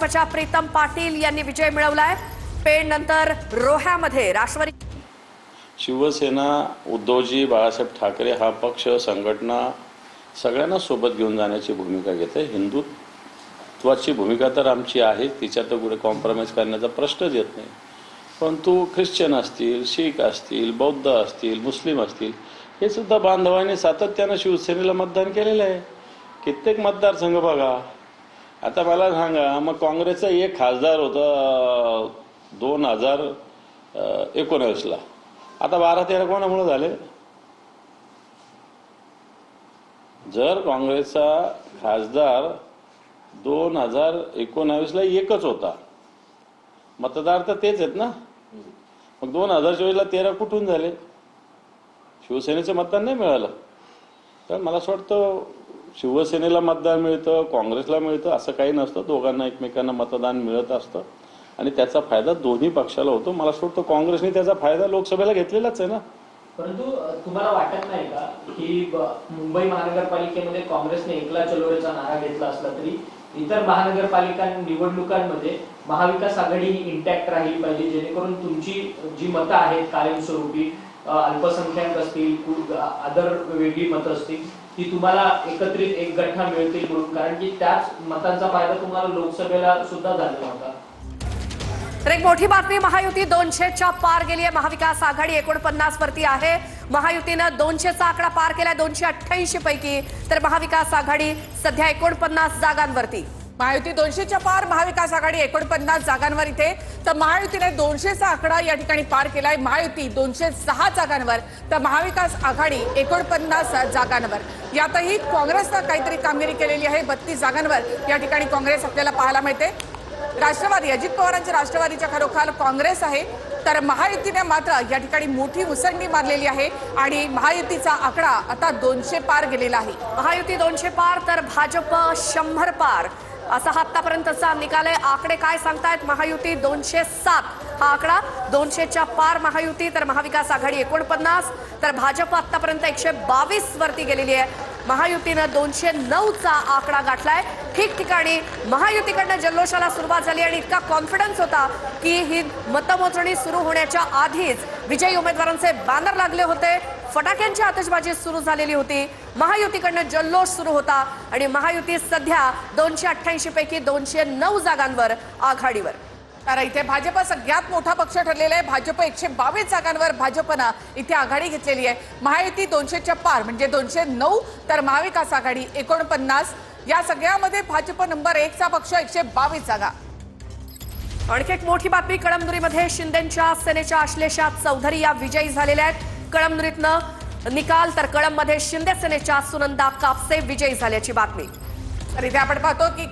भाजपच्या प्रीतम पाटील यांनी विजय मिळवलाय। पेण नंतर रोह्यामध्ये राष्ट्रवादी शिवसेना उद्धवजी बाळासाहेब ठाकरे हा पक्ष संघटना सगळ्यांना सोबत घेऊन जाण्याची भूमिका घेते। हिंदुत्वाची भूमिका तर आमची आहे, तिच्यात कुठे कॉम्प्रोमाइज करण्याचा प्रश्नच येत नाही। परंतु ख्रिश्चन असतील, शीख असतील, बौद्ध असतील, मुस्लिम असतील, हे सुद्धा बांधवांनी सातत्याने शिवसेनेला मतदान केलेलं आहे। कित्येक मतदारसंघ बघा। आता मला सांगा, मग काँग्रेसचा एक खासदार होता 2019 ला, आता 12-13 कोणामुळे झाले? जर काँग्रेसचा खासदार 2019 ला एकच होता, मतदार तर तेच आहेत ना, मग 2024 ला 13 कुठून झाले? शिवसेनेचं मतदान नाही मिळालं। तर मला असं वाटतं शिवसेनेला मतदान मिळतं, काँग्रेसला मिळतं असं काही नसतं, दोघांना एकमेकांना मतदान मिळत असतं आणि त्याचा फायदा दोन्ही पक्षाला होतो। मला असं वाटतं काँग्रेसने त्याचा फायदा लोकसभेला घेतलेलाच आहे ना। परंतु तुम्हाला वाटत नाही का की मुंबई महानगरपालिकेमध्ये काँग्रेसने एकला चलोरेचा नारा घेतला असला तरी इतर महानगरपालिका निवडणुकांमध्ये महाविकास आघाडी ही इंटॅक्ट राहिली पाहिजे, जेणेकरून तुमची जी मतं आहेत कायमस्वरूपी अल्पसंख्याक असतील, अदर वेगळी मतं असतील, ती तुम्हाला एकत्रित एक गठ्ठा मिळतील म्हणून, कारण की त्याच मतांचा फायदा तुम्हाला लोकसभेला सुद्धा झालेला होता। तर एक मोठी बातमी, महायुती 200च्या पार गेली आहे। महाविकास आघाडी 49 वरती आहे। महायुतीनं 200चा आकडा पार केलाय 288 पैकी, तर महाविकास आघाडी सध्या 49 जागांवरती। महायुती 200च्या पार, महाविकास आघाडी 49 जागांवर इथे। तर महायुतीने 200चा आकडा या ठिकाणी पार केलाय। महायुती 206 जागांवर, तर महाविकास आघाडी 49 जागांवर। यातही काँग्रेसनं काहीतरी कामगिरी केलेली आहे। 32 जागांवर या ठिकाणी काँग्रेस आपल्याला पाहायला मिळते। राष्ट्रवादी, अजित पवारांच्या राष्ट्रवादीच्या खालोखाल काँग्रेस आहे, तर महायुतीने मात्र या ठिकाणी मोठी मुसंडी मारलेली आहे आणि महायुतीचा आकडा आता 200 पार गेलेला आहे। महायुती 200 पार, तर भाजप 100 पार असा आतापर्यंतचा निकाल आहे। आकडे काय सांगतायत? महायुती 207 हा आकडा, 200च्या पार महायुती, तर महाविकास आघाडी 49, तर भाजप आतापर्यंत 122 वरती गेलेली आहे। महायुतीनं 209चा आकडा गाठलाय। ठिकठिकाणी महायुतीकडनं जल्लोषाला सुरुवात झाली आणि इतका कॉन्फिडन्स होता की ही मतमोजणी सुरू होण्याच्या आधीच विजयी उमेदवारांचे बॅनर लागले होते, फटाक्यांची आतषबाजी सुरू झालेली होती, महायुतीकडनं जल्लोष सुरू होता आणि महायुती सध्या 288 पैकी 209 जागांवर आघाडीवर। तर इथे भाजप सगळ्यात मोठा पक्ष ठरलेला आहे। भाजप 122 जागांवर भाजपनं इथे आघाडी घेतलेली आहे। महायुती 200च्या पार म्हणजे 209, तर महाविकास आघाडी 49। या सगळ्यामध्ये भाजप नंबर 1 चा पक्ष, 122 जागा। आणखी एक मोठी बातमी, कळमनुरीमध्ये शिंदेच्या सेनेच्या आश्लेषा चौधरी या विजयी झालेल्या आहेत। कळमनुरीतनं निकाल, तर कळममध्ये शिंदे सेनेच्या सुनंदा कापसे विजयी झाल्याची बातमी। तर इथे आपण पाहतो की